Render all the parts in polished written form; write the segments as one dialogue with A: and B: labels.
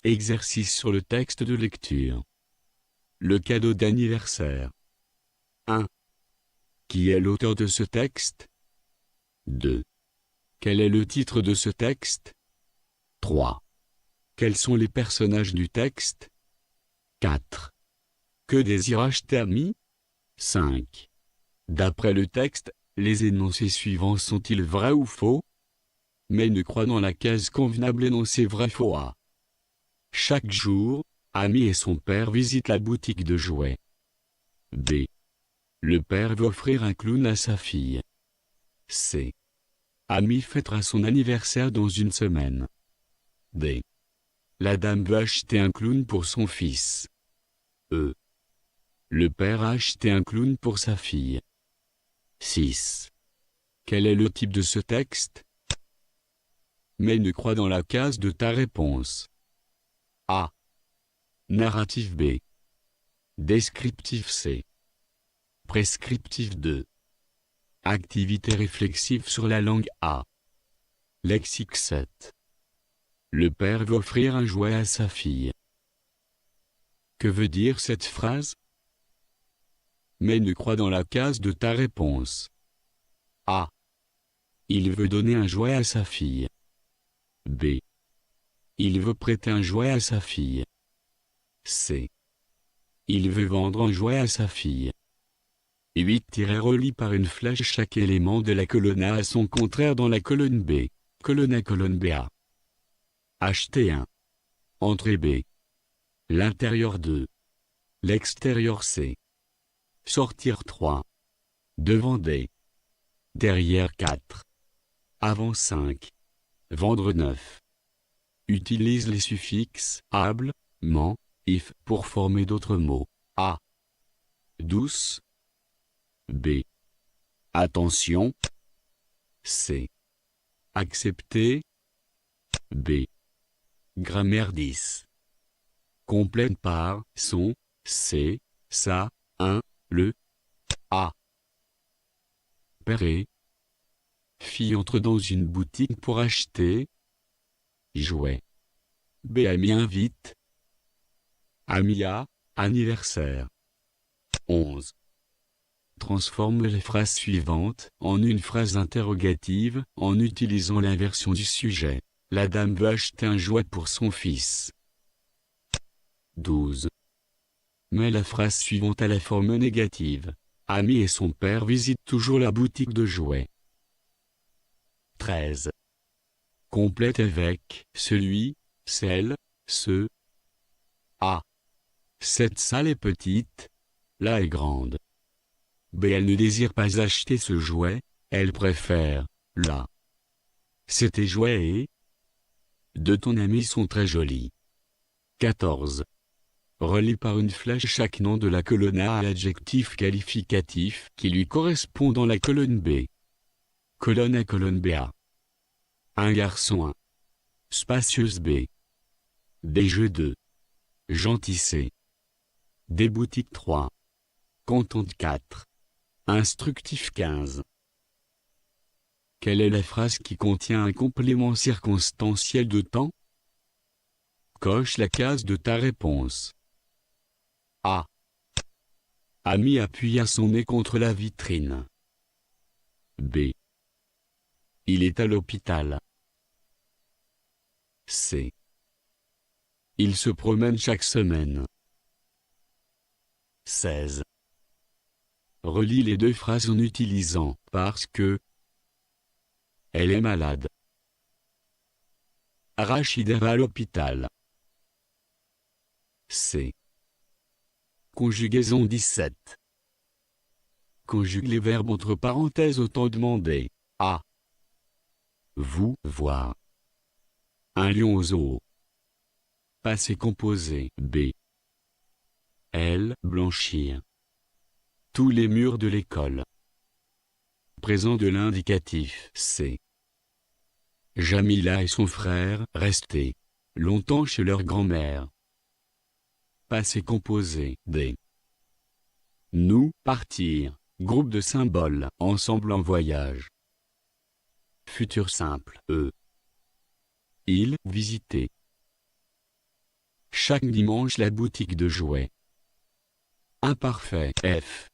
A: Exercice sur le texte de lecture. Le cadeau d'anniversaire. 1. Qui est l'auteur de ce texte? 2. Quel est le titre de ce texte? 3. Quels sont les personnages du texte? 4. Que désire acheter Ami? 5. D'après le texte, les énoncés suivants sont-ils vrais ou faux? Mais croit dans la case convenable énoncé vrai-faux A. Chaque jour, Ami et son père visitent la boutique de jouets. B. Le père veut offrir un clown à sa fille. C. Ami fêtera son anniversaire dans une semaine. D. La dame veut acheter un clown pour son fils. E. Le père a acheté un clown pour sa fille. 6. Quel est le type de ce texte? Mais croit dans la case de ta réponse. A. Narratif B. Descriptif C. Prescriptif 2. Activité réflexive sur la langue A. Lexique 7. Le père veut offrir un jouet à sa fille. Que veut dire cette phrase? Mais croit dans la case de ta réponse. A. Il veut donner un jouet à sa fille. B. Il veut prêter un jouet à sa fille. C. Il veut vendre un jouet à sa fille. 8. Relie par une flèche chaque élément de la colonne A à son contraire dans la colonne B. Colonne A, colonne BA. Acheter 1. Entrée B. L'intérieur 2. L'extérieur C. Sortir 3. Devant D. Derrière 4. Avant 5. Vendre 9. Utilise les suffixes able, ment, if pour former d'autres mots. A. Douce. B. Attention. C. Accepter. B. Grammaire 10. Complète par son, c'est, ça, un, le. A. Père et fille entre dans une boutique pour acheter jouet. B. Ami invite. Ami a, anniversaire. 11. Transforme les phrases suivantes en une phrase interrogative en utilisant l'inversion du sujet. La dame veut acheter un jouet pour son fils. 12. Mets la phrase suivante à la forme négative. Ami et son père visitent toujours la boutique de jouets. 13. Complète avec celui, celle, ce. A. Cette salle est petite, la est grande. B. Elle ne désire pas acheter ce jouet, elle préfère la. Ces jouets de ton ami sont très jolis. 14. Relie par une flèche chaque nom de la colonne A à l'adjectif qualificatif qui lui correspond dans la colonne B. Colonne A, colonne BA. Un garçon 1. Spacieuse B. Des jeux 2. Gentil C. Des boutiques 3. Contente 4. Instructif 15. Quelle est la phrase qui contient un complément circonstanciel de temps? Coche la case de ta réponse. A. Ami appuya son nez contre la vitrine. B. Il est à l'hôpital. C. Il se promène chaque semaine. 16. Relie les deux phrases en utilisant « parce que ». Elle est malade. Rachida va à l'hôpital. C. Conjugaison 17. Conjugue les verbes entre parenthèses autant demandé. A. Vous, voir. Un lion au zoo. Passé composé. B. Elle, blanchir. Tous les murs de l'école. Présent de l'indicatif. C. Jamila et son frère restaient longtemps chez leur grand-mère. Passé composé. D. Nous partir. Groupe de symboles ensemble en voyage. Futur simple. E. Il visiter. chaque dimanche la boutique de jouets. Imparfait. F.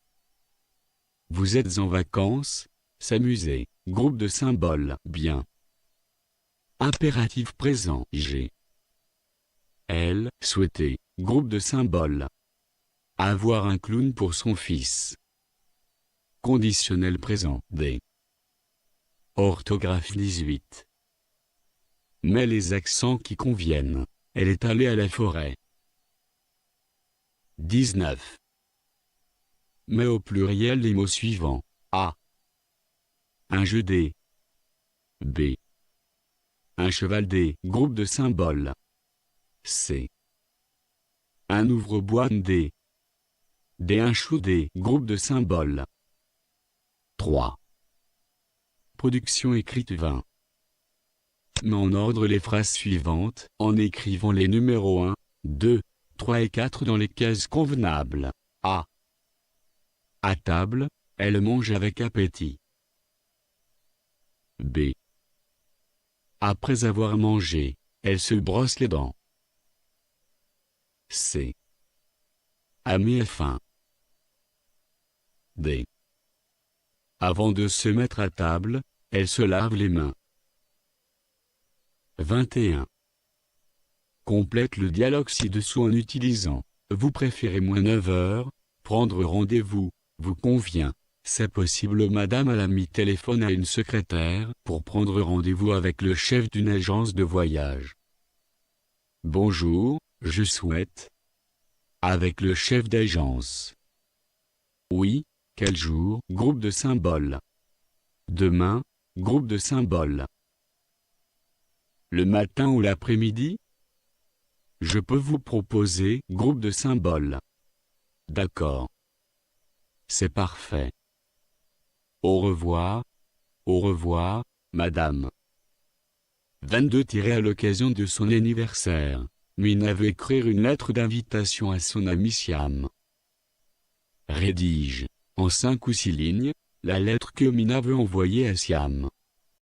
A: Vous êtes en vacances, s'amuser. Groupe de symboles. Bien. Impératif présent. G. L. Souhaiter. Groupe de symboles. Avoir un clown pour son fils. Conditionnel présent. D. Orthographe 18. Mets les accents qui conviennent. Elle est allée à la forêt. 19. Mets au pluriel les mots suivants. A. Un jeu dé. B. Un cheval dé. Groupe de symboles. C. Un ouvre-boîte D. D. Un chou D. Groupe de symboles. 3. Production écrite 20. Mets en ordre les phrases suivantes, en écrivant les numéros 1, 2, 3 et 4 dans les cases convenables. A. À table, elle mange avec appétit. B. Après avoir mangé, elle se brosse les dents. C. A mis faim. D. Avant de se mettre à table, elle se lave les mains. 21. Complète le dialogue ci-dessous en utilisant « Vous préférez moins 9 heures, prendre rendez-vous, vous convient. C'est possible madame a mis téléphone à une secrétaire pour prendre rendez-vous avec le chef d'une agence de voyage. Bonjour, je souhaite. Avec le chef d'agence. Oui, quel jour? Groupe de symboles. Demain, groupe de symboles. Le matin ou l'après-midi? Je peux vous proposer, groupe de symboles. D'accord. C'est parfait. Au revoir, madame. 22. À l'occasion de son anniversaire, Mina veut écrire une lettre d'invitation à son ami Siam. Rédige, en 5 ou 6 lignes, la lettre que Mina veut envoyer à Siam.